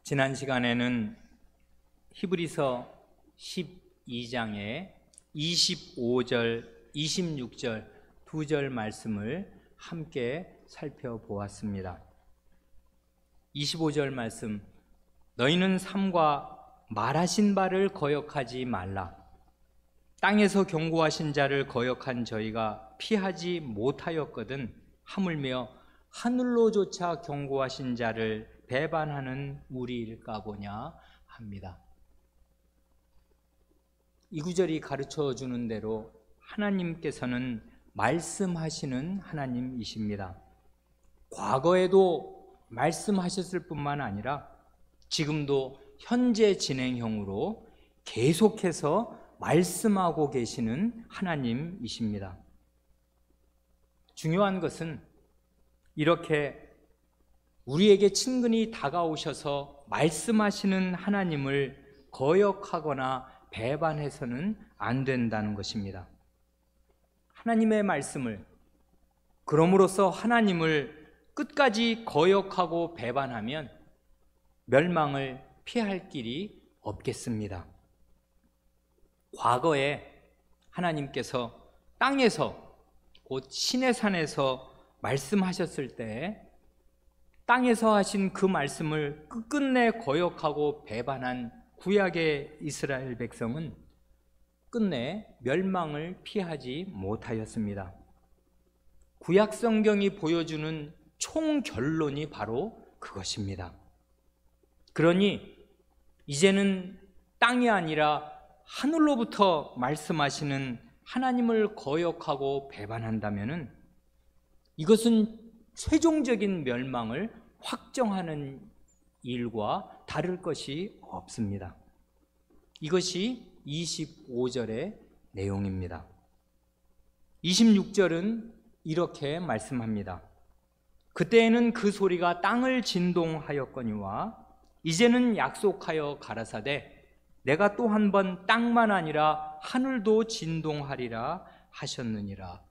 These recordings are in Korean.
지난 시간에는 히브리서 12장의 25절, 26절 두 절 말씀을 함께 살펴보았습니다. 25절 말씀, 너희는 삼가 말하신 바를 거역하지 말라. 땅에서 경고하신 자를 거역한 저희가 피하지 못하였거든 하물며 하늘로조차 경고하신 자를 배반하는 우리일까 보냐 합니다. 이 구절이 가르쳐 주는 대로 하나님께서는 말씀하시는 하나님이십니다. 과거에도 말씀하셨을 뿐만 아니라 지금도 현재 진행형으로 계속해서 말씀하고 계시는 하나님이십니다. 중요한 것은 이렇게 우리에게 친근히 다가오셔서 말씀하시는 하나님을 거역하거나 배반해서는 안 된다는 것입니다. 하나님의 말씀을, 그럼으로써 하나님을 끝까지 거역하고 배반하면 멸망을 피할 길이 없겠습니다. 과거에 하나님께서 땅에서, 곧 시내산에서 말씀하셨을 때 땅에서 하신 그 말씀을 끝끝내 거역하고 배반한 구약의 이스라엘 백성은 끝내 멸망을 피하지 못하였습니다. 구약 성경이 보여주는 총결론이 바로 그것입니다. 그러니 이제는 땅이 아니라 하늘로부터 말씀하시는 하나님을 거역하고 배반한다면 이것은 최종적인 멸망을 확정하는 일과 다를 것이 없습니다. 이것이 25절의 내용입니다. 26절은 이렇게 말씀합니다. 그때에는 그 소리가 땅을 진동하였거니와 이제는 약속하여 가라사대 내가 또 한 번 땅만 아니라 하늘도 진동하리라 하셨느니라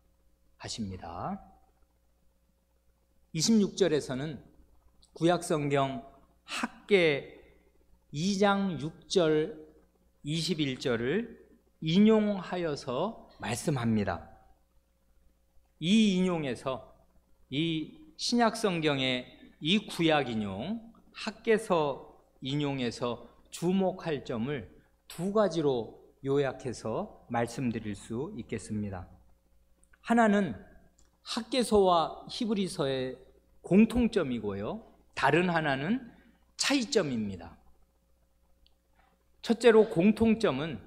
하십니다. 26절에서는 구약성경 학개 2장 6절 21절을 인용하여서 말씀합니다. 이 인용에서 이 신약성경의 이 구약 인용, 학개서 인용에서 주목할 점을 두 가지로 요약해서 말씀드릴 수 있겠습니다. 하나는 학개서와 히브리서의 공통점이고요, 다른 하나는 차이점입니다. 첫째로 공통점은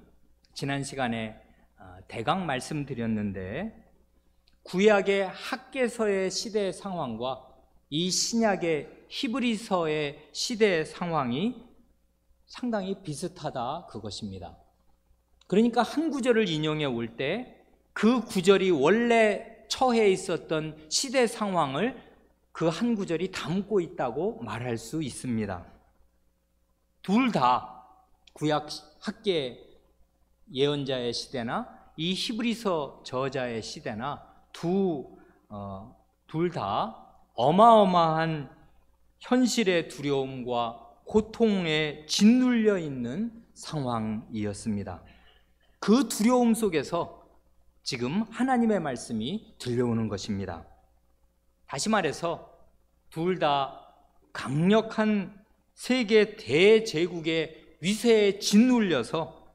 지난 시간에 대강 말씀드렸는데, 구약의 학개서의 시대 상황과 이 신약의 히브리서의 시대 상황이 상당히 비슷하다 그것입니다. 그러니까 한 구절을 인용해 올 때 그 구절이 원래 처해 있었던 시대 상황을 그 한 구절이 담고 있다고 말할 수 있습니다. 둘 다 구약 학개 예언자의 시대나 이 히브리서 저자의 시대나 둘 다 어마어마한 현실의 두려움과 고통에 짓눌려 있는 상황이었습니다. 그 두려움 속에서 지금 하나님의 말씀이 들려오는 것입니다. 다시 말해서 둘 다 강력한 세계 대제국의 위세에 짓눌려서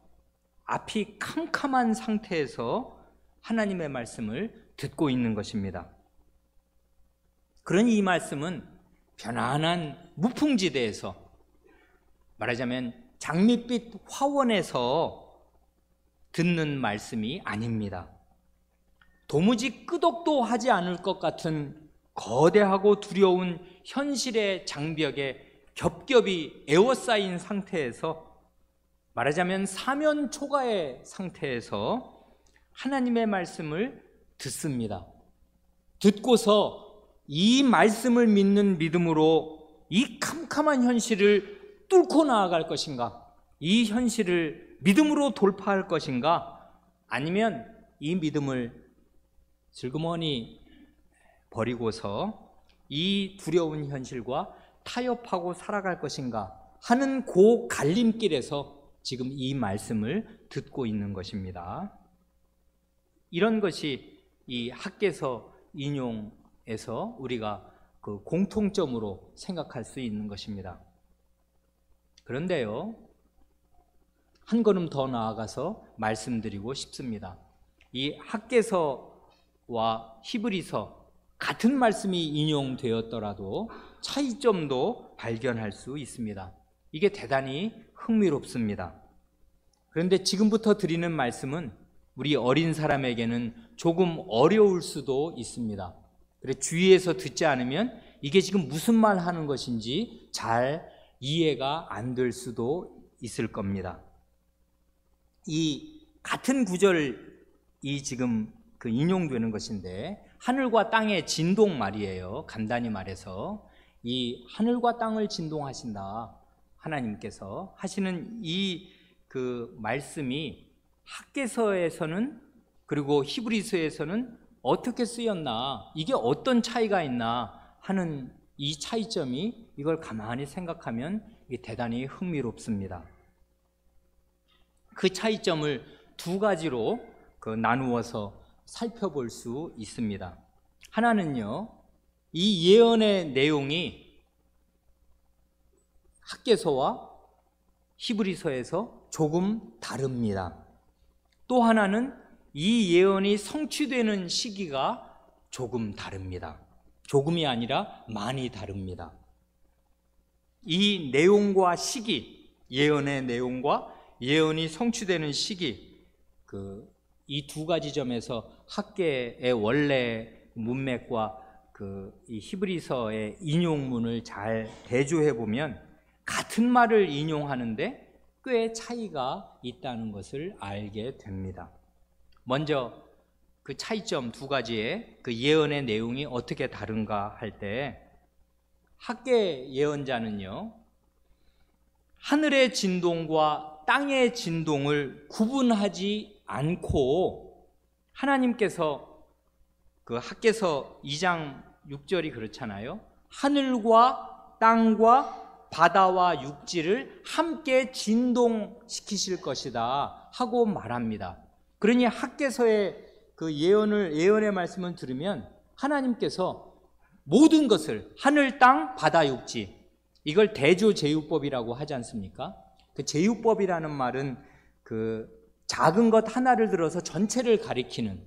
앞이 캄캄한 상태에서 하나님의 말씀을 듣고 있는 것입니다. 그러니 이 말씀은 편안한 무풍지대에서, 말하자면 장밋빛 화원에서 듣는 말씀이 아닙니다. 도무지 끄덕도 하지 않을 것 같은 거대하고 두려운 현실의 장벽에 겹겹이 에워싸인 상태에서, 말하자면 사면초가의 상태에서 하나님의 말씀을 듣습니다. 듣고서 이 말씀을 믿는 믿음으로 이 캄캄한 현실을 뚫고 나아갈 것인가, 이 현실을 믿음으로 돌파할 것인가, 아니면 이 믿음을 슬그머니 버리고서 이 두려운 현실과 타협하고 살아갈 것인가 하는 그 갈림길에서 지금 이 말씀을 듣고 있는 것입니다. 이런 것이 이 학개서 인용에서 우리가 그 공통점으로 생각할 수 있는 것입니다. 그런데요, 한 걸음 더 나아가서 말씀드리고 싶습니다. 이 학개서와 히브리서 같은 말씀이 인용되었더라도 차이점도 발견할 수 있습니다. 이게 대단히 흥미롭습니다. 그런데 지금부터 드리는 말씀은 우리 어린 사람에게는 조금 어려울 수도 있습니다. 그래, 주위에서 듣지 않으면 이게 지금 무슨 말 하는 것인지 잘 이해가 안 될 수도 있을 겁니다. 이 같은 구절이 지금 그 인용되는 것인데, 하늘과 땅의 진동 말이에요. 간단히 말해서 이 하늘과 땅을 진동하신다, 하나님께서 하시는 이 그 말씀이 학개서에서는 그리고 히브리서에서는 어떻게 쓰였나, 이게 어떤 차이가 있나 하는 이 차이점이, 이걸 가만히 생각하면 이게 대단히 흥미롭습니다. 그 차이점을 두 가지로 나누어서 살펴볼 수 있습니다. 하나는요, 이 예언의 내용이 학개서와 히브리서에서 조금 다릅니다. 또 하나는 이 예언이 성취되는 시기가 조금 다릅니다. 조금이 아니라 많이 다릅니다. 이 내용과 시기, 예언의 내용과 예언이 성취되는 시기, 이 두 가지 점에서 학개의 원래 문맥과 이 히브리서의 인용문을 잘 대조해 보면 같은 말을 인용하는데 꽤 차이가 있다는 것을 알게 됩니다. 먼저 그 차이점 두 가지의 그 예언의 내용이 어떻게 다른가 할 때, 학개 예언자는요, 하늘의 진동과 땅의 진동을 구분하지 않고, 하나님께서 그 학개서 2장 6절이 그렇잖아요. 하늘과 땅과 바다와 육지를 함께 진동시키실 것이다 하고 말합니다. 그러니 학개서의 그 예언의 말씀을 들으면 하나님께서 모든 것을, 하늘, 땅, 바다, 육지, 이걸 대조제휴법이라고 하지 않습니까? 그 제휴법이라는 말은 그 작은 것 하나를 들어서 전체를 가리키는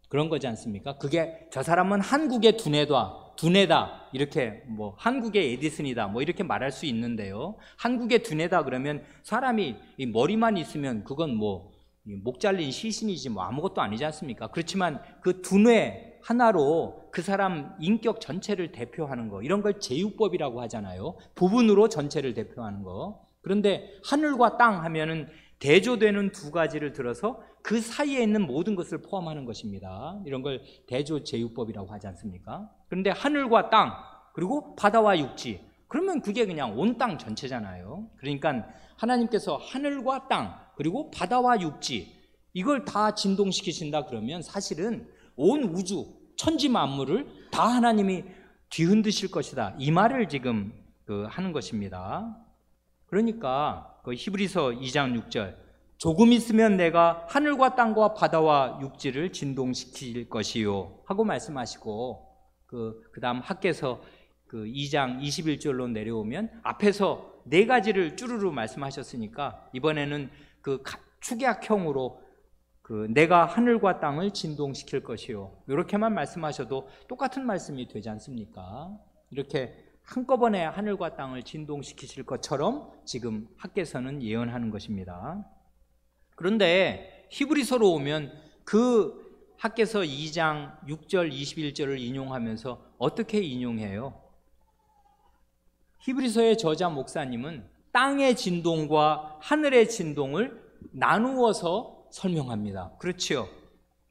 그런 거지 않습니까? 그게 저 사람은 한국의 두뇌다 이렇게, 뭐 한국의 에디슨이다 뭐 이렇게 말할 수 있는데요, 한국의 두뇌다 그러면 사람이 이 머리만 있으면 그건 뭐 목 잘린 시신이지 뭐 아무것도 아니지 않습니까? 그렇지만 그 두뇌 하나로 그 사람 인격 전체를 대표하는 거, 이런 걸 제휴법이라고 하잖아요. 부분으로 전체를 대표하는 거. 그런데 하늘과 땅 하면은 대조되는 두 가지를 들어서 그 사이에 있는 모든 것을 포함하는 것입니다. 이런 걸 대조제휴법이라고 하지 않습니까? 그런데 하늘과 땅, 그리고 바다와 육지, 그러면 그게 그냥 온 땅 전체잖아요. 그러니까 하나님께서 하늘과 땅, 그리고 바다와 육지, 이걸 다 진동시키신다 그러면 사실은 온 우주, 천지 만물을 다 하나님이 뒤흔드실 것이다, 이 말을 지금 하는 것입니다. 그러니까 히브리서 2장 6절, 조금 있으면 내가 하늘과 땅과 바다와 육지를 진동시킬 것이요 하고 말씀하시고, 그 다음 학개서 2장 21절로 내려오면 앞에서 네 가지를 쭈루루 말씀하셨으니까 이번에는 축약형으로 내가 하늘과 땅을 진동시킬 것이요, 이렇게만 말씀하셔도 똑같은 말씀이 되지 않습니까? 이렇게 한꺼번에 하늘과 땅을 진동시키실 것처럼 지금 학개서는 예언하는 것입니다. 그런데 히브리서로 오면 그 학개서 2장 6절 21절을 인용하면서 어떻게 인용해요? 히브리서의 저자 목사님은 땅의 진동과 하늘의 진동을 나누어서 설명합니다. 그렇지요.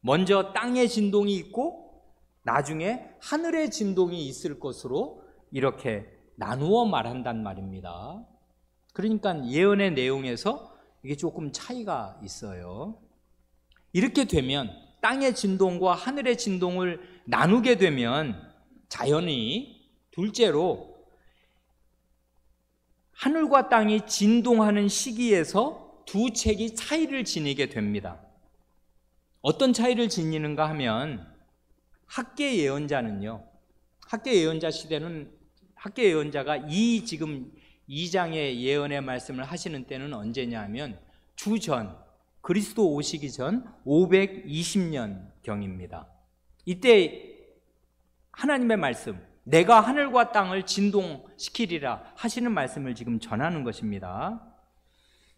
먼저 땅의 진동이 있고 나중에 하늘의 진동이 있을 것으로 이렇게 나누어 말한단 말입니다. 그러니까 예언의 내용에서 이게 조금 차이가 있어요. 이렇게 되면 땅의 진동과 하늘의 진동을 나누게 되면 자연히 둘째로 하늘과 땅이 진동하는 시기에서 두 책이 차이를 지니게 됩니다. 어떤 차이를 지니는가 하면 학계 예언자는요, 학계 예언자 시대는 학계 예언자가 지금 2장의 예언의 말씀을 하시는 때는 언제냐 하면 주전, 그리스도 오시기 전 520년 경입니다. 이때 하나님의 말씀, 내가 하늘과 땅을 진동시키리라 하시는 말씀을 지금 전하는 것입니다.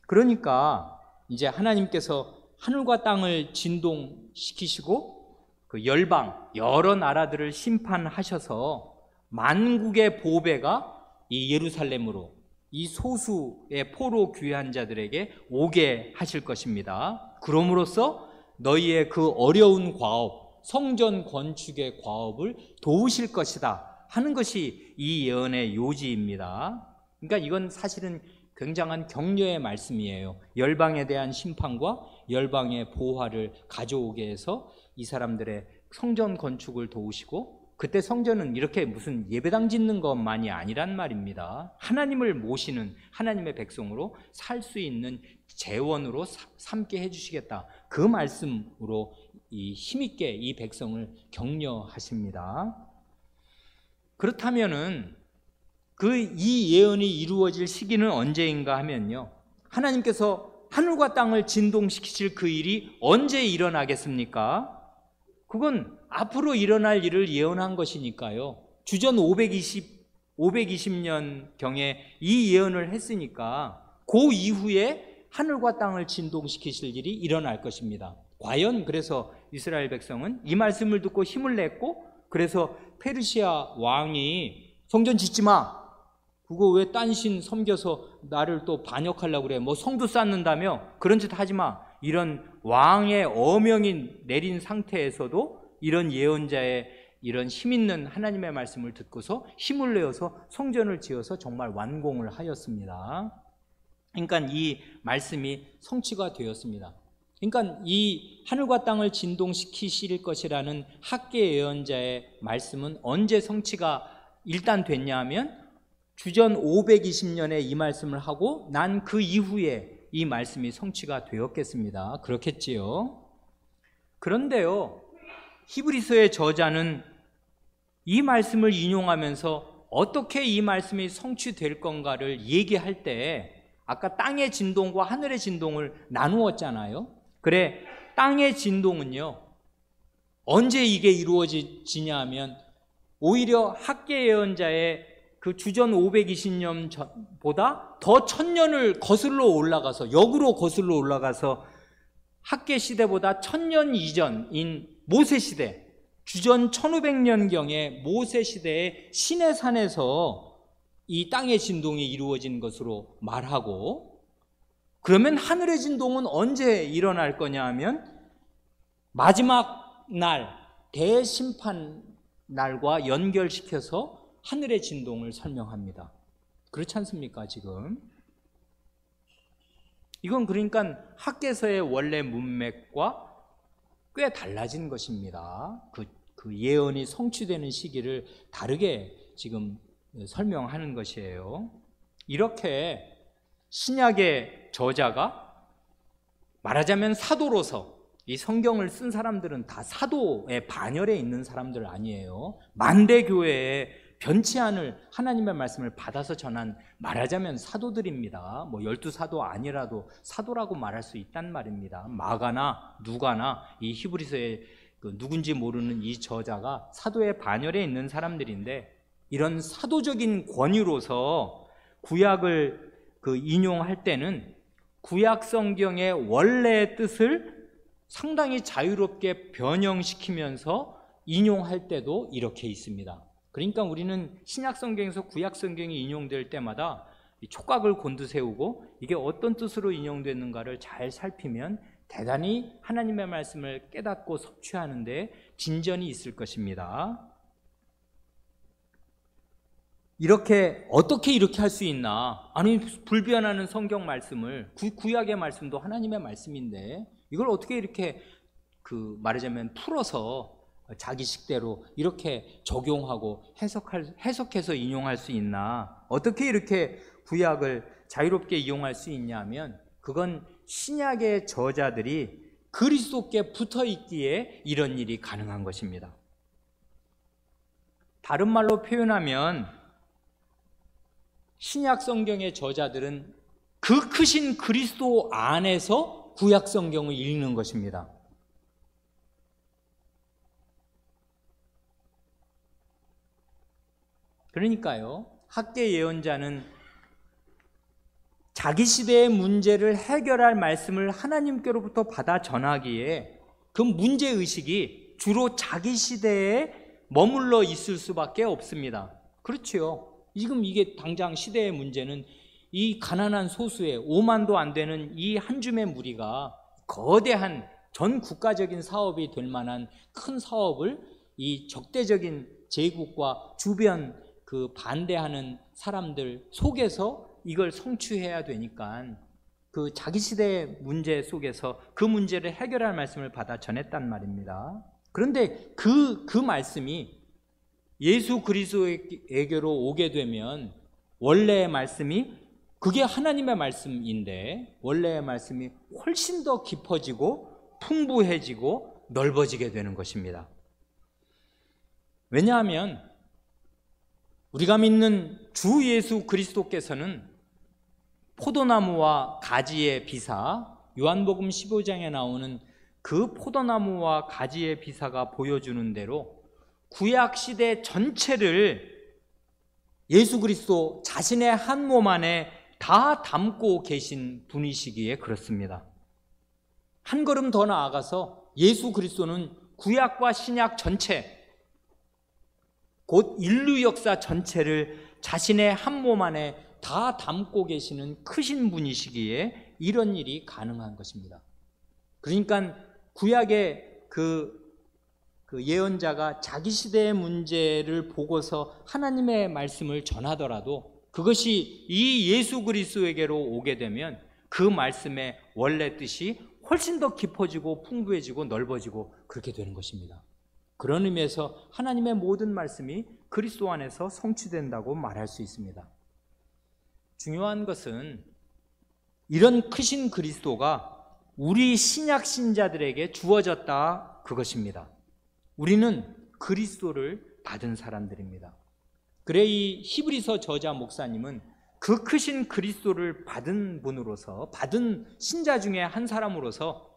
그러니까 이제 하나님께서 하늘과 땅을 진동시키시고 그 열방, 여러 나라들을 심판하셔서 만국의 보배가 이 예루살렘으로, 이 소수의 포로 귀한 자들에게 오게 하실 것입니다. 그럼으로써 너희의 그 어려운 과업, 성전 건축의 과업을 도우실 것이다 하는 것이 이 예언의 요지입니다. 그러니까 이건 사실은 굉장한 격려의 말씀이에요. 열방에 대한 심판과 열방의 보화를 가져오게 해서 이 사람들의 성전 건축을 도우시고, 그때 성전은 이렇게 무슨 예배당 짓는 것만이 아니란 말입니다. 하나님을 모시는 하나님의 백성으로 살 수 있는 재원으로 삼게 해주시겠다, 그 말씀으로 힘있게 이 백성을 격려하십니다. 그렇다면은 이 예언이 이루어질 시기는 언제인가 하면요, 하나님께서 하늘과 땅을 진동시키실 그 일이 언제 일어나겠습니까? 그건 앞으로 일어날 일을 예언한 것이니까요. 주전 520년경에 이 예언을 했으니까 그 이후에 하늘과 땅을 진동시키실 일이 일어날 것입니다. 과연 그래서 이스라엘 백성은 이 말씀을 듣고 힘을 냈고, 그래서 페르시아 왕이 성전 짓지 마, 그거 왜 딴 신 섬겨서 나를 또 반역하려고 그래, 뭐 성도 쌓는다며 그런 짓 하지 마, 이런 왕의 어명이 내린 상태에서도 이런 예언자의 이런 힘있는 하나님의 말씀을 듣고서 힘을 내어서 성전을 지어서 정말 완공을 하였습니다. 그러니까 이 말씀이 성취가 되었습니다. 그러니까 이 하늘과 땅을 진동시키실 것이라는 학계 예언자의 말씀은 언제 성취가 일단 됐냐 하면 주전 520년에 이 말씀을 하고 난 그 이후에 이 말씀이 성취가 되었겠습니다. 그렇겠지요. 그런데요, 히브리서의 저자는 이 말씀을 인용하면서 어떻게 이 말씀이 성취될 건가를 얘기할 때 아까 땅의 진동과 하늘의 진동을 나누었잖아요. 그래, 땅의 진동은요, 언제 이게 이루어지냐 하면 오히려 학계 예언자의 그 주전 520년보다 더 1000년을 거슬러 올라가서, 역으로 거슬러 올라가서 학계 시대보다 1000년 이전인 모세 시대, 주전 1500년경의 모세 시대의 시내산에서 이 땅의 진동이 이루어진 것으로 말하고, 그러면 하늘의 진동은 언제 일어날 거냐 하면 마지막 날, 대심판 날과 연결시켜서 하늘의 진동을 설명합니다. 그렇지 않습니까 지금? 이건 그러니까 학계서의 원래 문맥과 꽤 달라진 것입니다. 그 예언이 성취되는 시기를 다르게 지금 설명하는 것이에요. 이렇게 신약의 저자가 말하자면 사도로서, 이 성경을 쓴 사람들은 다 사도의 반열에 있는 사람들 아니에요. 만대 교회에 변치 않을 하나님의 말씀을 받아서 전한, 말하자면 사도들입니다. 뭐 12사도 아니라도 사도라고 말할 수 있단 말입니다. 마가나 누가나 이 히브리서의 누군지 모르는 이 저자가 사도의 반열에 있는 사람들인데, 이런 사도적인 권위로서 구약을 인용할 때는 구약 성경의 원래의 뜻을 상당히 자유롭게 변형시키면서 인용할 때도 이렇게 있습니다. 그러니까 우리는 신약 성경에서 구약 성경이 인용될 때마다 촉각을 곤두세우고 이게 어떤 뜻으로 인용됐는가를 잘 살피면 대단히 하나님의 말씀을 깨닫고 섭취하는 데 진전이 있을 것입니다. 어떻게 이렇게 할 수 있나? 아니, 불변하는 성경 말씀을, 구약의 말씀도 하나님의 말씀인데 이걸 어떻게 이렇게 말하자면 풀어서 자기 식대로 이렇게 적용하고 해석해서 인용할 수 있나? 어떻게 이렇게 구약을 자유롭게 이용할 수 있냐면 그건 신약의 저자들이 그리스도께 붙어 있기에 이런 일이 가능한 것입니다. 다른 말로 표현하면 신약 성경의 저자들은 그 크신 그리스도 안에서 구약 성경을 읽는 것입니다. 그러니까요, 학계 예언자는 자기 시대의 문제를 해결할 말씀을 하나님께로부터 받아 전하기에 그 문제의식이 주로 자기 시대에 머물러 있을 수밖에 없습니다. 그렇지요. 지금 이게 당장 시대의 문제는 이 가난한 소수의 5만도 안 되는 이 한 줌의 무리가 거대한 전 국가적인 사업이 될 만한 큰 사업을 이 적대적인 제국과 주변 그 반대하는 사람들 속에서 이걸 성취해야 되니까 그 자기 시대의 문제 속에서 그 문제를 해결할 말씀을 받아 전했단 말입니다. 그런데 그 말씀이 예수 그리스도에게로 오게 되면 원래의 말씀이 그게 하나님의 말씀인데 원래의 말씀이 훨씬 더 깊어지고 풍부해지고 넓어지게 되는 것입니다. 왜냐하면 우리가 믿는 주 예수 그리스도께서는 포도나무와 가지의 비사, 요한복음 15장에 나오는 그 포도나무와 가지의 비사가 보여주는 대로 구약시대 전체를 예수 그리스도 자신의 한 몸 안에 다 담고 계신 분이시기에 그렇습니다. 한 걸음 더 나아가서 예수 그리스도는 구약과 신약 전체, 곧 인류 역사 전체를 자신의 한 몸 안에 다 담고 계시는 크신 분이시기에 이런 일이 가능한 것입니다. 그러니까 구약의 그 예언자가 자기 시대의 문제를 보고서 하나님의 말씀을 전하더라도 그것이 이 예수 그리스도에게로 오게 되면 그 말씀의 원래 뜻이 훨씬 더 깊어지고 풍부해지고 넓어지고 그렇게 되는 것입니다. 그런 의미에서 하나님의 모든 말씀이 그리스도 안에서 성취된다고 말할 수 있습니다. 중요한 것은 이런 크신 그리스도가 우리 신약 신자들에게 주어졌다 그것입니다. 우리는 그리스도를 받은 사람들입니다. 그래 이 히브리서 저자 목사님은 그 크신 그리스도를 받은 분으로서, 받은 신자 중에 한 사람으로서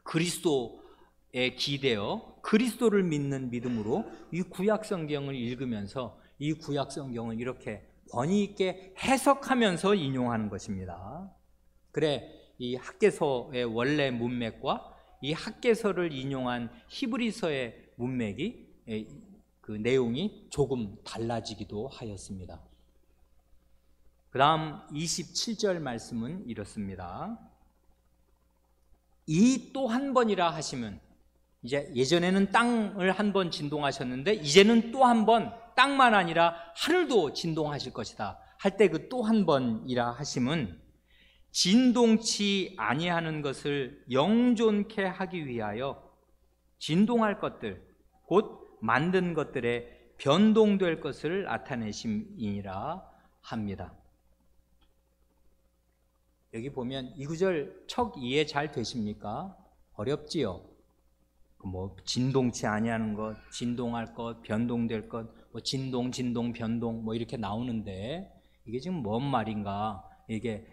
그리스도에 기대어 그리스도를 믿는 믿음으로 이 구약 성경을 읽으면서 이 구약 성경을 이렇게 권위 있게 해석하면서 인용하는 것입니다. 그래 이 학개서의 원래 문맥과 이 학개서를 인용한 히브리서의 문맥이 그 내용이 조금 달라지기도 하였습니다. 그 다음 27절 말씀은 이렇습니다. 이 또 한 번이라 하시면, 이제 예전에는 땅을 한 번 진동하셨는데 이제는 또 한 번 땅만 아니라 하늘도 진동하실 것이다 할 때 그 또 한 번이라 하심은 진동치 아니하는 것을 영존케 하기 위하여 진동할 것들 곧 만든 것들에 변동될 것을 나타내심이니라 합니다. 여기 보면 이 구절 척 이해 잘 되십니까? 어렵지요? 뭐 진동치 아니하는 것, 진동할 것, 변동될 것, 뭐 진동, 변동 뭐 이렇게 나오는데 이게 지금 뭔 말인가? 이게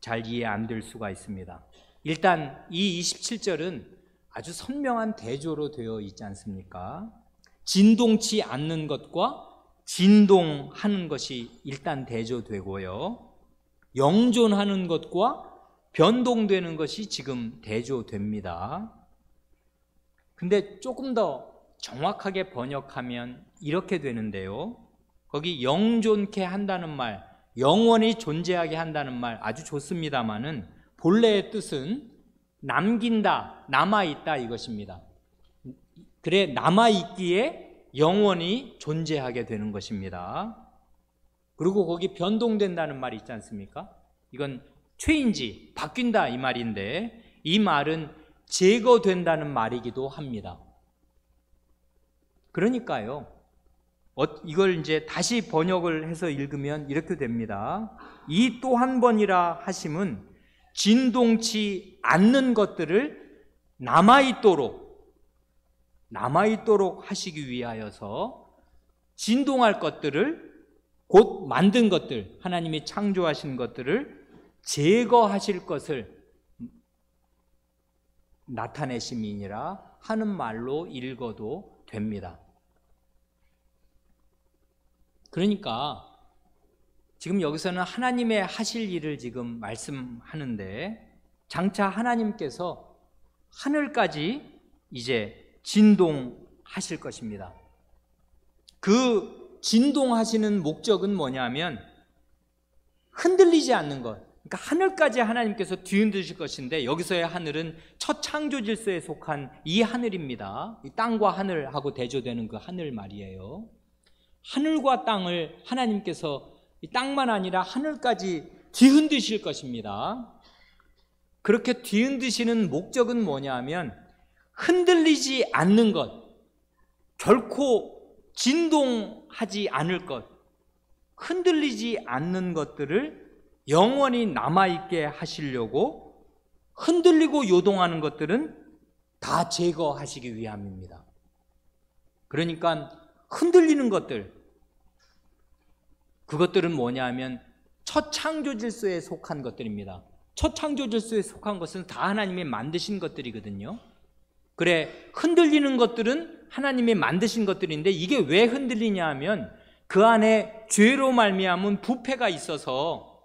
잘 이해 안 될 수가 있습니다. 일단 이 27절은 아주 선명한 대조로 되어 있지 않습니까? 진동치 않는 것과 진동하는 것이 일단 대조되고요. 영존하는 것과 변동되는 것이 지금 대조됩니다. 근데 조금 더 정확하게 번역하면 이렇게 되는데요. 거기 영존케 한다는 말, 영원히 존재하게 한다는 말 아주 좋습니다만은 본래의 뜻은 남긴다, 남아있다 이것입니다. 그래 남아있기에 영원히 존재하게 되는 것입니다. 그리고 거기 변동된다는 말이 있지 않습니까? 이건 체인지, 바뀐다 이 말인데 이 말은 제거된다는 말이기도 합니다. 그러니까요, 이걸 이제 다시 번역을 해서 읽으면 이렇게 됩니다. 이 또 한 번이라 하심은 진동치 않는 것들을 남아있도록 하시기 위하여서 진동할 것들을, 곧 만든 것들, 하나님이 창조하신 것들을 제거하실 것을 나타내심이니라 하는 말로 읽어도 됩니다. 그러니까 지금 여기서는 하나님의 하실 일을 지금 말씀하는데, 장차 하나님께서 하늘까지 이제 진동하실 것입니다. 그 진동하시는 목적은 뭐냐면 흔들리지 않는 것, 그러니까 하늘까지 하나님께서 뒤흔드실 것인데, 여기서의 하늘은 첫 창조 질서에 속한 이 하늘입니다. 이 땅과 하늘하고 대조되는 그 하늘 말이에요. 하늘과 땅을 하나님께서 이 땅만 아니라 하늘까지 뒤흔드실 것입니다. 그렇게 뒤흔드시는 목적은 뭐냐면 흔들리지 않는 것, 결코 진동하지 않을 것, 흔들리지 않는 것들을 영원히 남아있게 하시려고 흔들리고 요동하는 것들은 다 제거하시기 위함입니다. 그러니까 흔들리는 것들, 그것들은 뭐냐면 첫 창조 질서에 속한 것들입니다. 첫 창조 질서에 속한 것은 다 하나님이 만드신 것들이거든요. 그래, 흔들리는 것들은 하나님이 만드신 것들인데, 이게 왜 흔들리냐 하면 그 안에 죄로 말미암은 부패가 있어서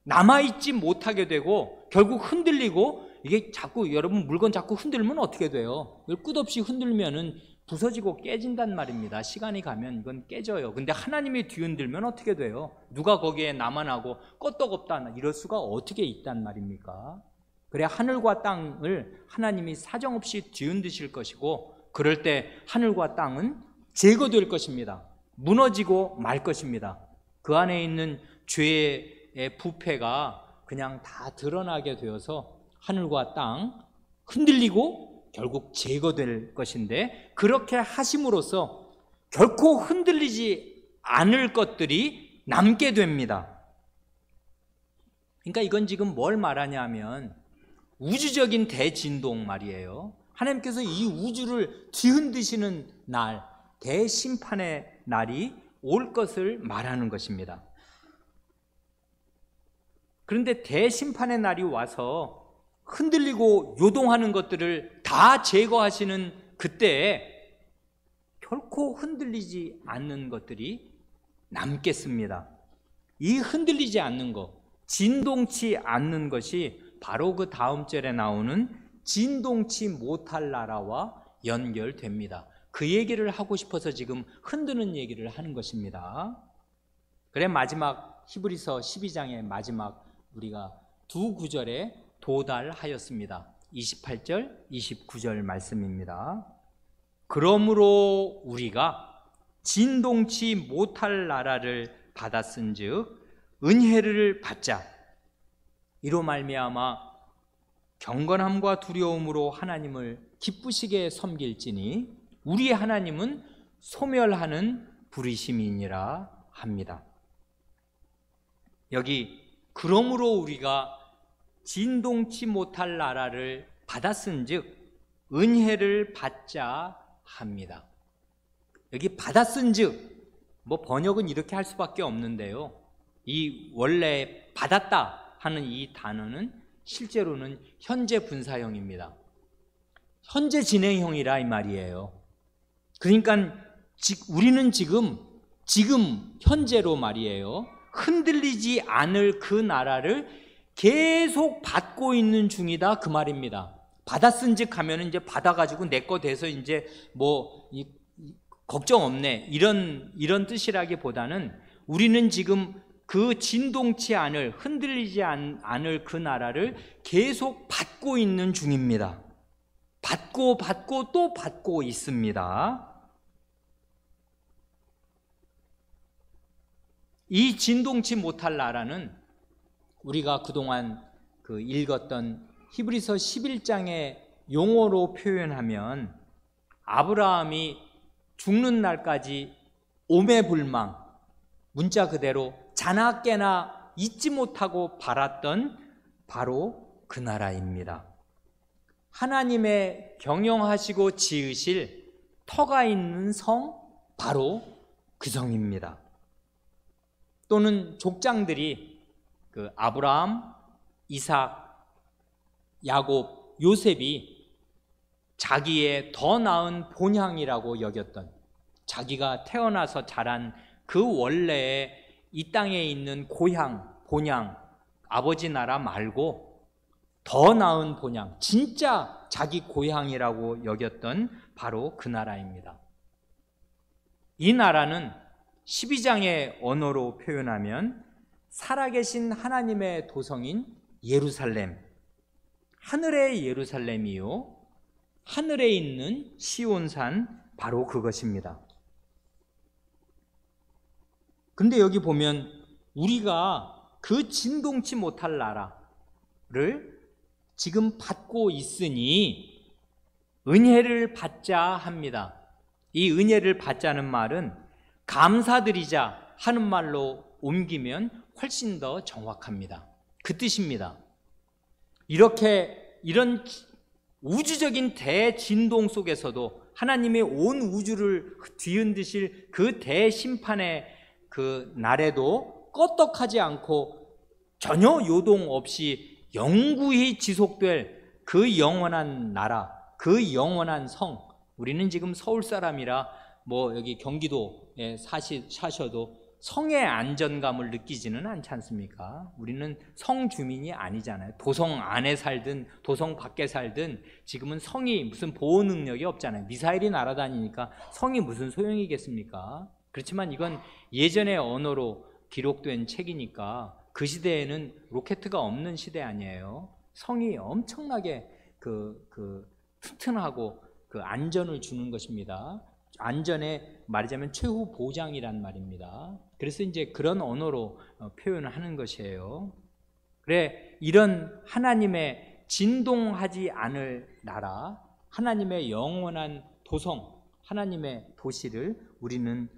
남아있지 못하게 되고 결국 흔들리고, 이게 자꾸 여러분 물건 자꾸 흔들면 어떻게 돼요? 이걸 끝없이 흔들면은 부서지고 깨진단 말입니다. 시간이 가면 이건 깨져요. 근데 하나님이 뒤흔들면 어떻게 돼요? 누가 거기에 나만하고 껐떡없다 이럴 수가 어떻게 있단 말입니까? 그래, 하늘과 땅을 하나님이 사정없이 뒤흔드실 것이고, 그럴 때 하늘과 땅은 제거될 것입니다. 무너지고 말 것입니다. 그 안에 있는 죄의 부패가 그냥 다 드러나게 되어서 하늘과 땅 흔들리고 결국 제거될 것인데, 그렇게 하심으로써 결코 흔들리지 않을 것들이 남게 됩니다. 그러니까 이건 지금 뭘 말하냐면 우주적인 대진동 말이에요. 하나님께서 이 우주를 뒤흔드시는 날, 대심판의 날이 올 것을 말하는 것입니다. 그런데 대심판의 날이 와서 흔들리고 요동하는 것들을 다 제거하시는 그때에 결코 흔들리지 않는 것들이 남겠습니다. 이 흔들리지 않는 것, 진동치 않는 것이 바로 그 다음 절에 나오는 진동치 못할 나라와 연결됩니다. 그 얘기를 하고 싶어서 지금 흔드는 얘기를 하는 것입니다. 그래, 마지막 히브리서 12장의 마지막 우리가 두 구절에 도달하였습니다. 28절, 29절 말씀입니다. 그러므로 우리가 진동치 못할 나라를 받았은즉 은혜를 받자. 이로 말미암아 경건함과 두려움으로 하나님을 기쁘시게 섬길지니 우리 하나님은 소멸하는 부리심이니라 합니다. 여기 그러므로 우리가 진동치 못할 나라를 받았은즉 은혜를 받자 합니다. 여기 받았은즉 뭐 번역은 이렇게 할 수밖에 없는데요, 이 원래 받았다 하는 이 단어는 실제로는 현재 분사형입니다. 현재 진행형이라 이 말이에요. 그러니까 우리는 지금 현재로 말이에요, 흔들리지 않을 그 나라를 계속 받고 있는 중이다 그 말입니다. 받았은즉 하면 이제 받아가지고 내 거 돼서 이제 뭐 걱정 없네 이런 뜻이라기보다는 우리는 지금 그 진동치 않을, 흔들리지 않을 그 나라를 계속 받고 있는 중입니다. 받고 또 받고 있습니다. 이 진동치 못할 나라는 우리가 그동안 읽었던 히브리서 11장의 용어로 표현하면 아브라함이 죽는 날까지 오매불망, 문자 그대로 자나 깨나 잊지 못하고 바랐던 바로 그 나라입니다. 하나님의 경영하시고 지으실 터가 있는 성, 바로 그 성입니다. 또는 족장들이 그 아브라함, 이삭, 야곱, 요셉이 자기의 더 나은 본향이라고 여겼던, 자기가 태어나서 자란 그 원래의 이 땅에 있는 고향, 본향, 아버지 나라 말고 더 나은 본향, 진짜 자기 고향이라고 여겼던 바로 그 나라입니다. 이 나라는 12장의 언어로 표현하면 살아계신 하나님의 도성인 예루살렘, 하늘의 예루살렘이요, 하늘에 있는 시온산, 바로 그것입니다. 근데 여기 보면 우리가 그 진동치 못할 나라를 지금 받고 있으니 은혜를 받자 합니다. 이 은혜를 받자는 말은 감사드리자 하는 말로 옮기면 훨씬 더 정확합니다. 그 뜻입니다. 이런 우주적인 대진동 속에서도 하나님의 온 우주를 뒤흔드실 그 대심판의 그 날에도 껐떡하지 않고 전혀 요동 없이 영구히 지속될 그 영원한 나라, 그 영원한 성. 우리는 지금 서울 사람이라 여기 경기도에 사셔도 성의 안전감을 느끼지는 않지 않습니까? 우리는 성 주민이 아니잖아요. 도성 안에 살든 도성 밖에 살든 지금은 성이 무슨 보호 능력이 없잖아요. 미사일이 날아다니니까 성이 무슨 소용이겠습니까? 그렇지만 이건 예전의 언어로 기록된 책이니까 그 시대에는 로켓가 없는 시대 아니에요. 성이 엄청나게 튼튼하고 그 안전을 주는 것입니다. 안전에 말하자면 최후 보장이란 말입니다. 그래서 이제 그런 언어로 표현을 하는 것이에요. 그래, 이런 하나님의 진동하지 않을 나라, 하나님의 영원한 도성, 하나님의 도시를 우리는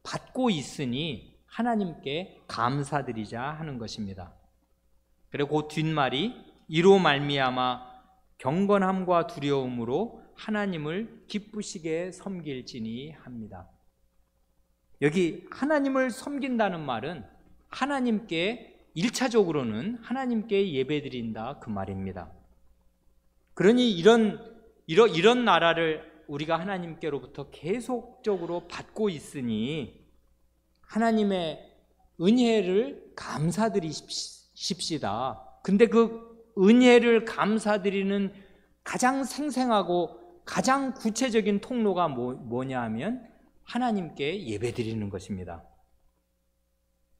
받고 있으니 하나님께 감사드리자 하는 것입니다. 그리고 그 뒷말이 이로 말미암아 경건함과 두려움으로 하나님을 기쁘시게 섬길지니 합니다. 여기 하나님을 섬긴다는 말은 하나님께 1차적으로는 하나님께 예배드린다 그 말입니다. 그러니 이런 나라를 우리가 하나님께로부터 계속적으로 받고 있으니 하나님의 은혜를 감사드리십시다. 근데 그 은혜를 감사드리는 가장 생생하고 가장 구체적인 통로가 뭐냐 하면 하나님께 예배드리는 것입니다.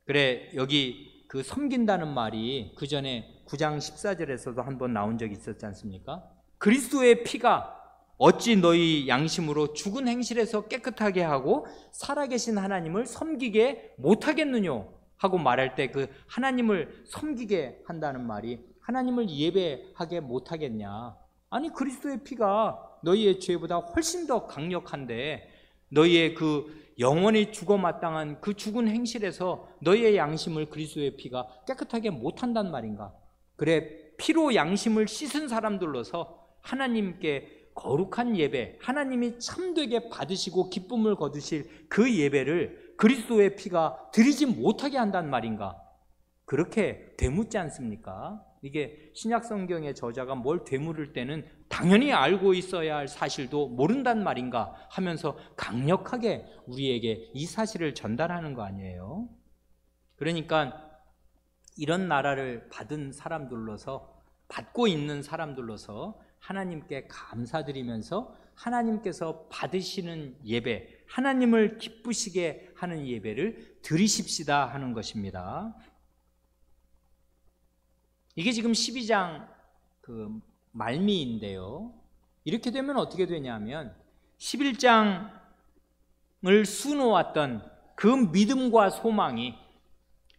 그래, 여기 그 섬긴다는 말이 그 전에 9장 14절에서도 한번 나온 적이 있었지 않습니까? 그리스도의 피가 어찌 너희 양심으로 죽은 행실에서 깨끗하게 하고 살아계신 하나님을 섬기게 못하겠느냐 하고 말할 때 그 하나님을 섬기게 한다는 말이 하나님을 예배하게 못하겠냐? 아니, 그리스도의 피가 너희의 죄보다 훨씬 더 강력한데 너희의 그 영원히 죽어마땅한 그 죽은 행실에서 너희의 양심을 그리스도의 피가 깨끗하게 못한단 말인가? 그래, 피로 양심을 씻은 사람들로서 하나님께 거룩한 예배, 하나님이 참되게 받으시고 기쁨을 거두실 그 예배를 그리스도의 피가 드리지 못하게 한단 말인가? 그렇게 되묻지 않습니까? 이게 신약 성경의 저자가 뭘 되물을 때는 당연히 알고 있어야 할 사실도 모른단 말인가 하면서 강력하게 우리에게 이 사실을 전달하는 거 아니에요? 그러니까 이런 나라를 받은 사람들로서, 받고 있는 사람들로서 하나님께 감사드리면서 하나님께서 받으시는 예배, 하나님을 기쁘시게 하는 예배를 드리십시다 하는 것입니다. 이게 지금 12장 그 말미인데요. 이렇게 되면 어떻게 되냐면 11장을 수놓았던 그 믿음과 소망이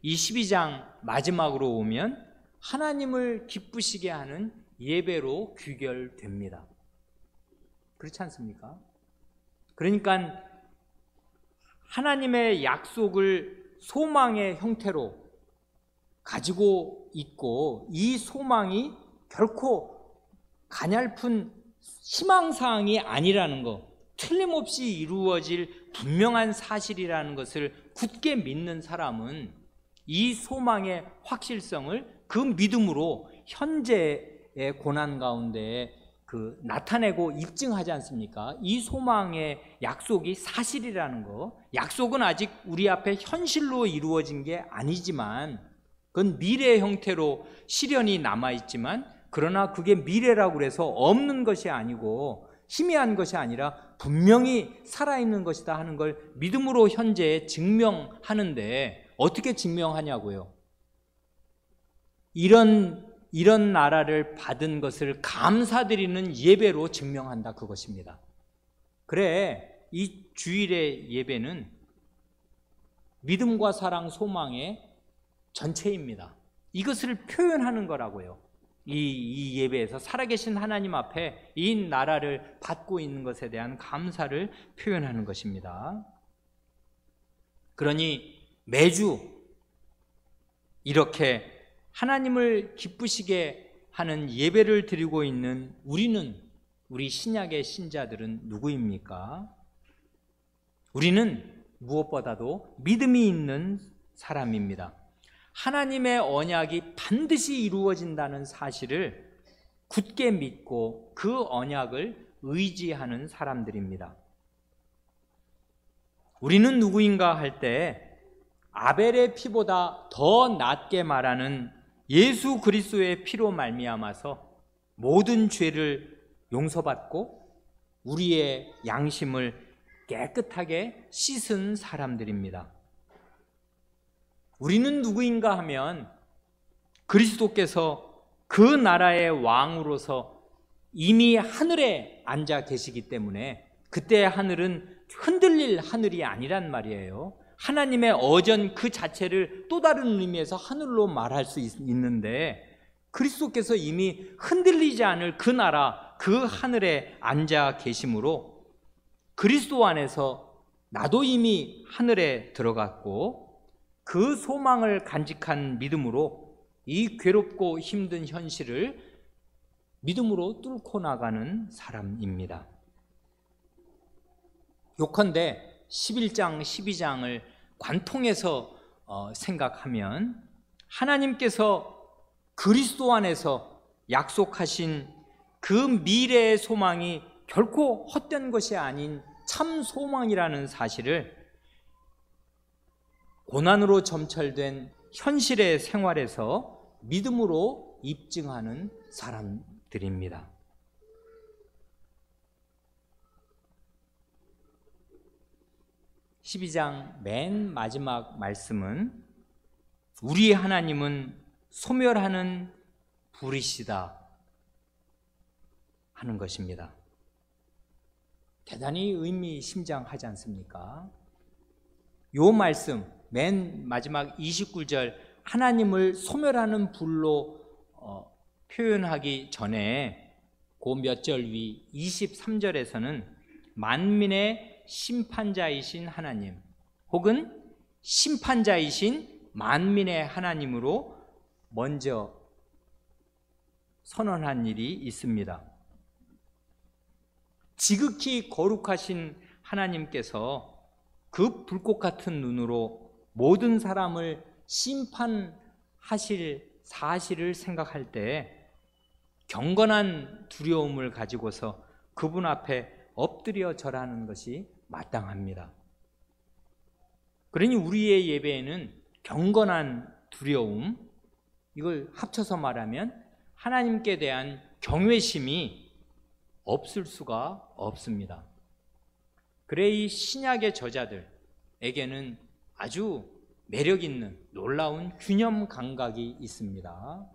이 12장 마지막으로 오면 하나님을 기쁘시게 하는 예배로 귀결됩니다. 그렇지 않습니까? 그러니까 하나님의 약속을 소망의 형태로 가지고 있고, 이 소망이 결코 가냘픈 희망사항이 아니라는 것, 틀림없이 이루어질 분명한 사실이라는 것을 굳게 믿는 사람은 이 소망의 확실성을 그 믿음으로 현재의 고난 가운데 나타내고 입증하지 않습니까? 이 소망의 약속이 사실이라는 거, 약속은 아직 우리 앞에 현실로 이루어진 게 아니지만, 그건 미래의 형태로 시련이 남아있지만, 그러나 그게 미래라고 해서 없는 것이 아니고 희미한 것이 아니라 분명히 살아있는 것이다 하는 걸 믿음으로 현재 증명하는데, 어떻게 증명하냐고요? 이런 나라를 받은 것을 감사드리는 예배로 증명한다, 그것입니다. 그래, 이 주일의 예배는 믿음과 사랑, 소망의 전체입니다. 이것을 표현하는 거라고요. 이 예배에서 살아계신 하나님 앞에 이 나라를 받고 있는 것에 대한 감사를 표현하는 것입니다. 그러니 매주 이렇게 하나님을 기쁘시게 하는 예배를 드리고 있는 우리 신약의 신자들은 누구입니까? 우리는 무엇보다도 믿음이 있는 사람입니다. 하나님의 언약이 반드시 이루어진다는 사실을 굳게 믿고 그 언약을 의지하는 사람들입니다. 우리는 누구인가 할 때 아벨의 피보다 더 낫게 말하는 예수 그리스도의 피로 말미암아서 모든 죄를 용서받고 우리의 양심을 깨끗하게 씻은 사람들입니다. 우리는 누구인가 하면 그리스도께서 그 나라의 왕으로서 이미 하늘에 앉아 계시기 때문에 그때의 하늘은 흔들릴 하늘이 아니란 말이에요. 하나님의 어전 그 자체를 또 다른 의미에서 하늘로 말할 수 있는데, 그리스도께서 이미 흔들리지 않을 그 나라, 그 하늘에 앉아 계심으로 그리스도 안에서 나도 이미 하늘에 들어갔고 그 소망을 간직한 믿음으로 이 괴롭고 힘든 현실을 믿음으로 뚫고 나가는 사람입니다. 요컨대 11장, 12장을 관통해서 생각하면 하나님께서 그리스도 안에서 약속하신 그 미래의 소망이 결코 헛된 것이 아닌 참 소망이라는 사실을 고난으로 점철된 현실의 생활에서 믿음으로 입증하는 사람들입니다. 12장 맨 마지막 말씀은 우리 하나님은 소멸하는 불이시다 하는 것입니다. 대단히 의미심장하지 않습니까? 요 말씀 맨 마지막 29절 하나님을 소멸하는 불로 표현하기 전에 그 몇 절 위 23절에서는 만민의 심판자이신 하나님 혹은 심판자이신 만민의 하나님으로 먼저 선언한 일이 있습니다. 지극히 거룩하신 하나님께서 그 불꽃 같은 눈으로 모든 사람을 심판하실 사실을 생각할 때 경건한 두려움을 가지고서 그분 앞에 엎드려 절하는 것이 마땅합니다. 그러니 우리의 예배에는 경건한 두려움, 이걸 합쳐서 말하면 하나님께 대한 경외심이 없을 수가 없습니다. 그래 이 신약의 저자들에게는 아주 매력 있는 놀라운 균형 감각이 있습니다.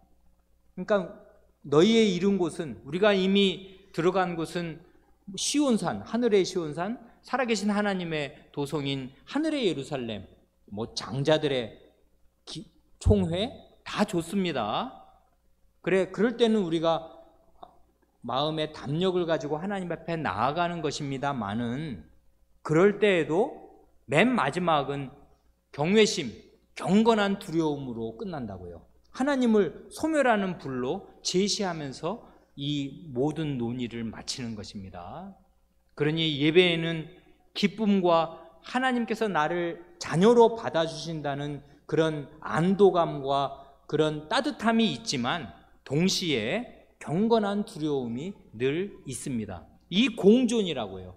그러니까 너희의 이른 곳은, 우리가 이미 들어간 곳은 시온산, 하늘의 시온산, 살아계신 하나님의 도성인 하늘의 예루살렘, 장자들의 총회 다 좋습니다. 그래, 그럴 때는 우리가 마음의 담력을 가지고 하나님 앞에 나아가는 것입니다만은, 그럴 때에도 맨 마지막은 경외심, 경건한 두려움으로 끝난다고요. 하나님을 소멸하는 불로 제시하면서 이 모든 논의를 마치는 것입니다. 그러니 예배에는 기쁨과 하나님께서 나를 자녀로 받아주신다는 그런 안도감과 그런 따뜻함이 있지만 동시에 경건한 두려움이 늘 있습니다. 이 공존이라고요.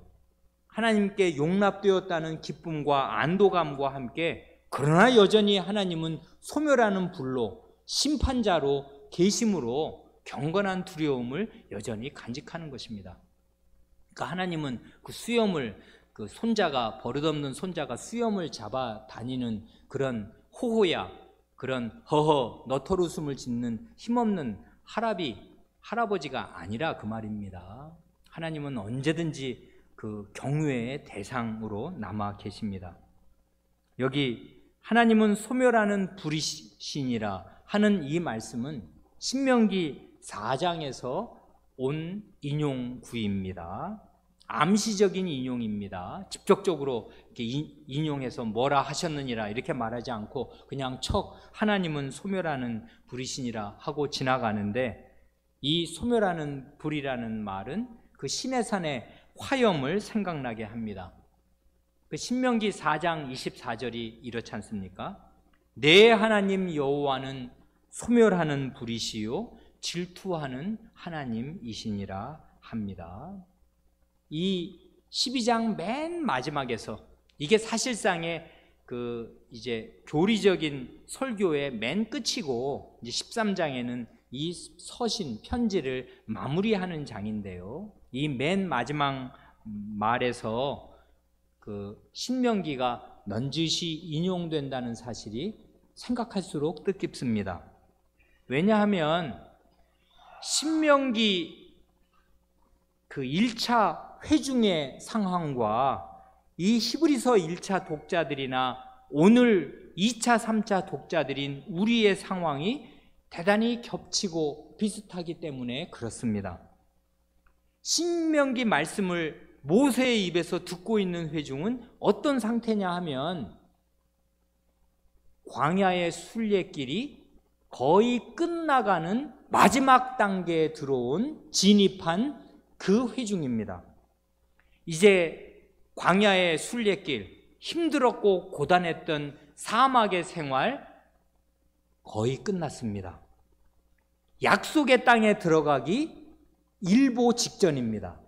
하나님께 용납되었다는 기쁨과 안도감과 함께 그러나 여전히 하나님은 소멸하는 불로 심판자로 계심으로 경건한 두려움을 여전히 간직하는 것입니다. 그러니까 하나님은 그 수염을 그 손자가 버릇없는 손자가 수염을 잡아 다니는 그런 호호야, 그런 허허 너털웃음을 짓는 힘없는 할아버지가 아니라 그 말입니다. 하나님은 언제든지 그 경외의 대상으로 남아 계십니다. 여기 하나님은 소멸하는 불이시니라 하는 이 말씀은 신명기 4장에서 온 인용구입니다. 암시적인 인용입니다. 직접적으로 이렇게 인용해서 뭐라 하셨느니라 이렇게 말하지 않고 그냥 척 하나님은 소멸하는 불이시니라 하고 지나가는데, 이 소멸하는 불이라는 말은 그 시내산의 화염을 생각나게 합니다. 그 신명기 4장 24절이 이렇지 않습니까? 내 하나님 여호와는 소멸하는 불이시요 질투하는 하나님이시니라 합니다. 이 12장 맨 마지막에서, 이게 사실상의 그 이제 교리적인 설교의 맨 끝이고, 이제 13장에는 이 서신 편지를 마무리하는 장인데요. 이 맨 마지막 말에서 그 신명기가 넌지시 인용된다는 사실이 생각할수록 뜻깊습니다. 왜냐하면 신명기 그 1차 회중의 상황과 이 히브리서 1차 독자들이나 오늘 2차, 3차 독자들인 우리의 상황이 대단히 겹치고 비슷하기 때문에 그렇습니다. 신명기 말씀을 모세의 입에서 듣고 있는 회중은 어떤 상태냐 하면 광야의 순례길이 거의 끝나가는 마지막 단계에 진입한 그 회중입니다. 이제 광야의 순례길, 힘들었고 고단했던 사막의 생활 거의 끝났습니다. 약속의 땅에 들어가기 일보 직전입니다.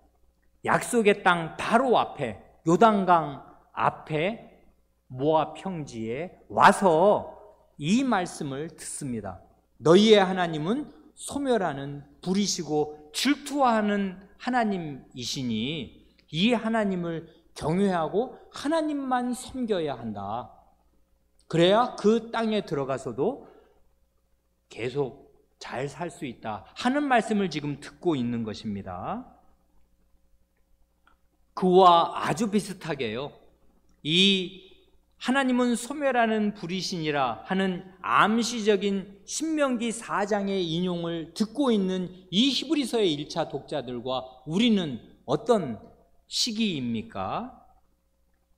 약속의 땅 바로 앞에, 요단강 앞에 모압 평지에 와서 이 말씀을 듣습니다. 너희의 하나님은 소멸하는 불이시고 질투하는 하나님이시니 이 하나님을 경외하고 하나님만 섬겨야 한다. 그래야 그 땅에 들어가서도 계속 잘 살 수 있다 하는 말씀을 지금 듣고 있는 것입니다. 그와 아주 비슷하게요, 이 하나님은 소멸하는 불이시니라 하는 암시적인 신명기 4장의 인용을 듣고 있는 이 히브리서의 1차 독자들과 우리는 어떤 시기입니까?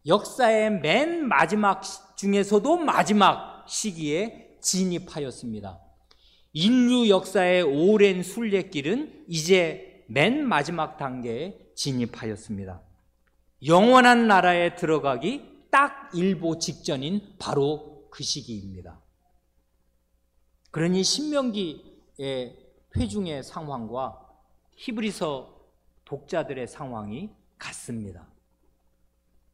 역사의 맨 마지막 중에서도 마지막 시기에 진입하였습니다. 인류 역사의 오랜 순례길은 이제 맨 마지막 단계에 진입하였습니다. 영원한 나라에 들어가기 딱 일보 직전인 바로 그 시기입니다. 그러니 신명기의 회중의 상황과 히브리서 독자들의 상황이 같습니다.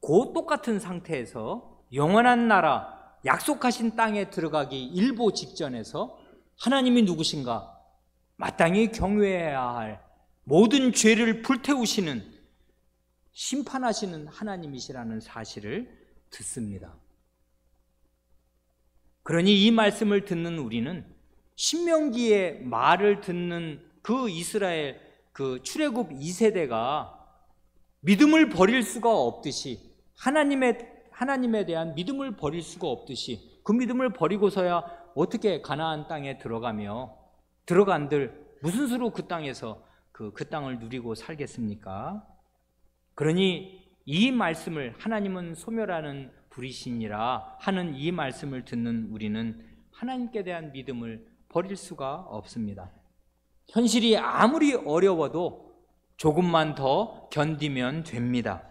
그 똑같은 상태에서 영원한 나라, 약속하신 땅에 들어가기 일보 직전에서 하나님이 누구신가? 마땅히 경외해야 할 모든 죄를 불태우시는, 심판하시는 하나님이시라는 사실을 듣습니다. 그러니 이 말씀을 듣는 우리는 신명기의 말을 듣는 그 이스라엘 그 출애굽 2세대가 믿음을 버릴 수가 없듯이, 하나님에 대한 믿음을 버릴 수가 없듯이, 그 믿음을 버리고서야 어떻게 가나안 땅에 들어간들 무슨 수로 그 땅에서 그 땅을 누리고 살겠습니까? 그러니 이 말씀을, 하나님은 소멸하는 부리시니라 하는 이 말씀을 듣는 우리는 하나님께 대한 믿음을 버릴 수가 없습니다. 현실이 아무리 어려워도 조금만 더 견디면 됩니다.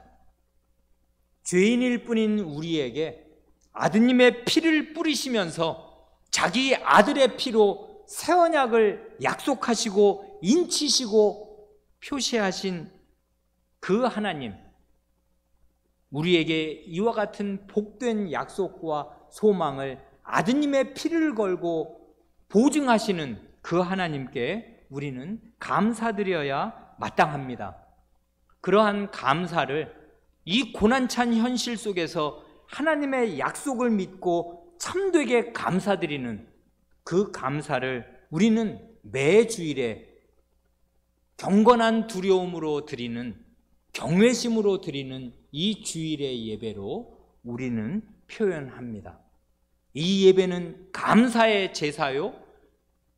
죄인일 뿐인 우리에게 아드님의 피를 뿌리시면서 자기 아들의 피로 새 언약을 약속하시고 인치시고 표시하신 그 하나님, 우리에게 이와 같은 복된 약속과 소망을 아드님의 피를 걸고 보증하시는 그 하나님께 우리는 감사드려야 마땅합니다. 그러한 감사를 이 고난찬 현실 속에서 하나님의 약속을 믿고 참되게 감사드리는 그 감사를 우리는 매주일에 경건한 두려움으로 드리는, 경외심으로 드리는 이 주일의 예배로 우리는 표현합니다. 이 예배는 감사의 제사요,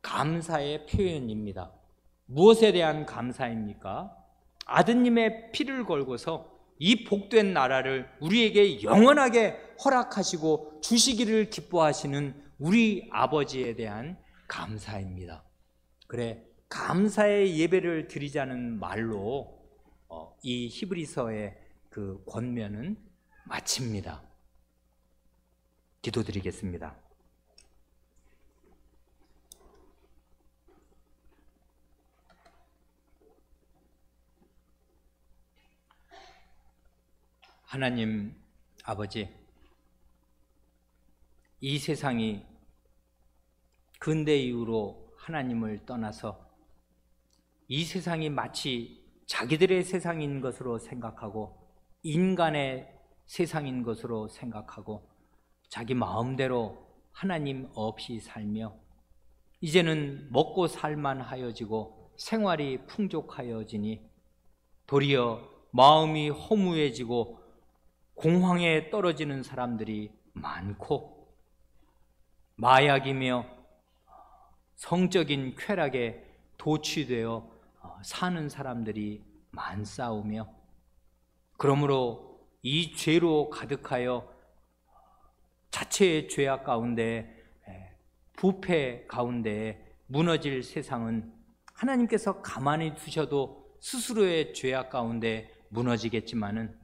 감사의 표현입니다. 무엇에 대한 감사입니까? 아드님의 피를 걸고서 이 복된 나라를 우리에게 영원하게 허락하시고 주시기를 기뻐하시는 우리 아버지에 대한 감사입니다. 그래, 감사의 예배를 드리자는 말로 이 히브리서의 그 권면은 마칩니다. 기도드리겠습니다. 하나님 아버지, 이 세상이 근대 이후로 하나님을 떠나서 이 세상이 마치 자기들의 세상인 것으로 생각하고 인간의 세상인 것으로 생각하고 자기 마음대로 하나님 없이 살며 이제는 먹고 살만하여지고 생활이 풍족하여지니 도리어 마음이 허무해지고 공황에 떨어지는 사람들이 많고 마약이며 성적인 쾌락에 도취되어 사는 사람들이 많사오며 그러므로 이 죄로 가득하여 자체의 죄악 가운데 부패 가운데 무너질 세상은 하나님께서 가만히 두셔도 스스로의 죄악 가운데 무너지겠지만은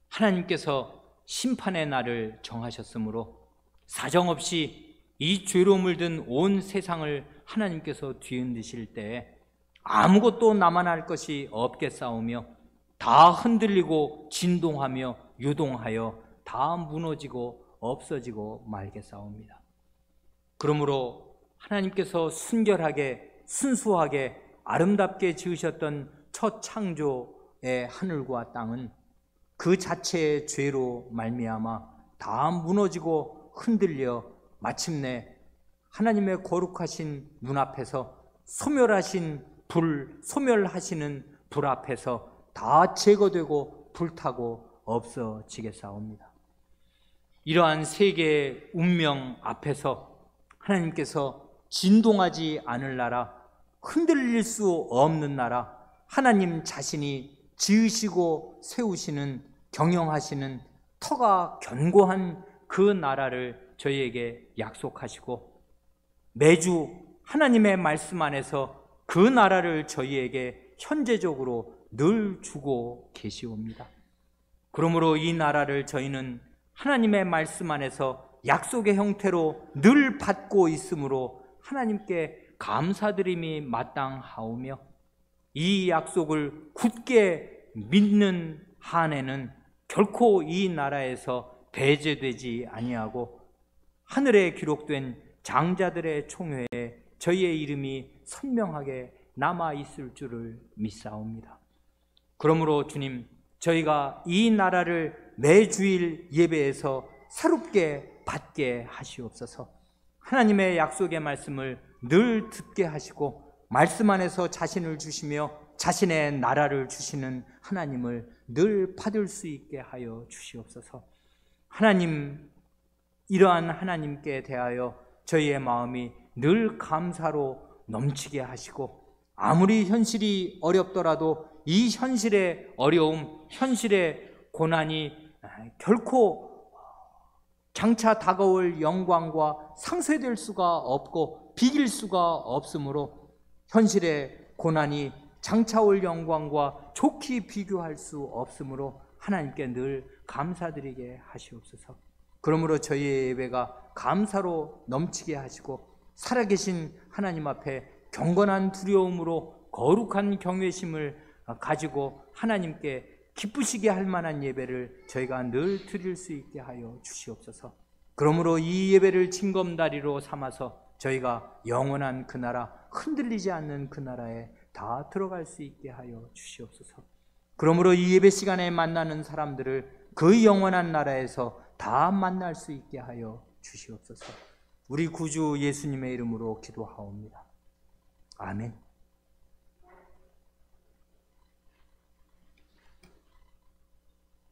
하나님께서 심판의 날을 정하셨으므로 사정없이 이 죄로 물든 온 세상을 하나님께서 뒤흔드실 때 아무것도 남아날 것이 없겠사오며 다 흔들리고 진동하며 요동하여 다 무너지고 없어지고 말겠사옵니다. 그러므로 하나님께서 순결하게 순수하게 아름답게 지으셨던 첫 창조의 하늘과 땅은 그 자체의 죄로 말미암아 다 무너지고 흔들려 마침내 하나님의 거룩하신 눈 앞에서 소멸하시는 불 앞에서 다 제거되고 불타고 없어지겠사옵니다. 이러한 세계의 운명 앞에서 하나님께서 진동하지 않을 나라, 흔들릴 수 없는 나라, 하나님 자신이 지으시고 세우시는 경영하시는 터가 견고한 그 나라를 저희에게 약속하시고 매주 하나님의 말씀 안에서 그 나라를 저희에게 현재적으로 늘 주고 계시옵니다. 그러므로 이 나라를 저희는 하나님의 말씀 안에서 약속의 형태로 늘 받고 있으므로 하나님께 감사드림이 마땅하오며 이 약속을 굳게 믿는 한에는 결코 이 나라에서 배제되지 아니하고 하늘에 기록된 장자들의 총회에 저희의 이름이 선명하게 남아있을 줄을 믿사옵니다. 그러므로 주님, 저희가 이 나라를 매주일 예배에서 새롭게 받게 하시옵소서. 하나님의 약속의 말씀을 늘 듣게 하시고 말씀 안에서 자신을 주시며 자신의 나라를 주시는 하나님을 늘 받을 수 있게 하여 주시옵소서. 하나님, 이러한 하나님께 대하여 저희의 마음이 늘 감사로 넘치게 하시고 아무리 현실이 어렵더라도 이 현실의 어려움, 현실의 고난이 결코 장차 다가올 영광과 상쇄될 수가 없고 비길 수가 없으므로 현실의 고난이 장차 올 영광과 좋게 비교할 수 없으므로 하나님께 늘 감사드리게 하시옵소서. 그러므로 저희의 예배가 감사로 넘치게 하시고 살아계신 하나님 앞에 경건한 두려움으로 거룩한 경외심을 가지고 하나님께 기쁘시게 할 만한 예배를 저희가 늘 드릴 수 있게 하여 주시옵소서. 그러므로 이 예배를 징검다리로 삼아서 저희가 영원한 그 나라, 흔들리지 않는 그 나라에 다 들어갈 수 있게 하여 주시옵소서. 그러므로 이 예배 시간에 만나는 사람들을 그 영원한 나라에서 다 만날 수 있게 하여 주시옵소서. 우리 구주 예수님의 이름으로 기도하옵니다. 아멘.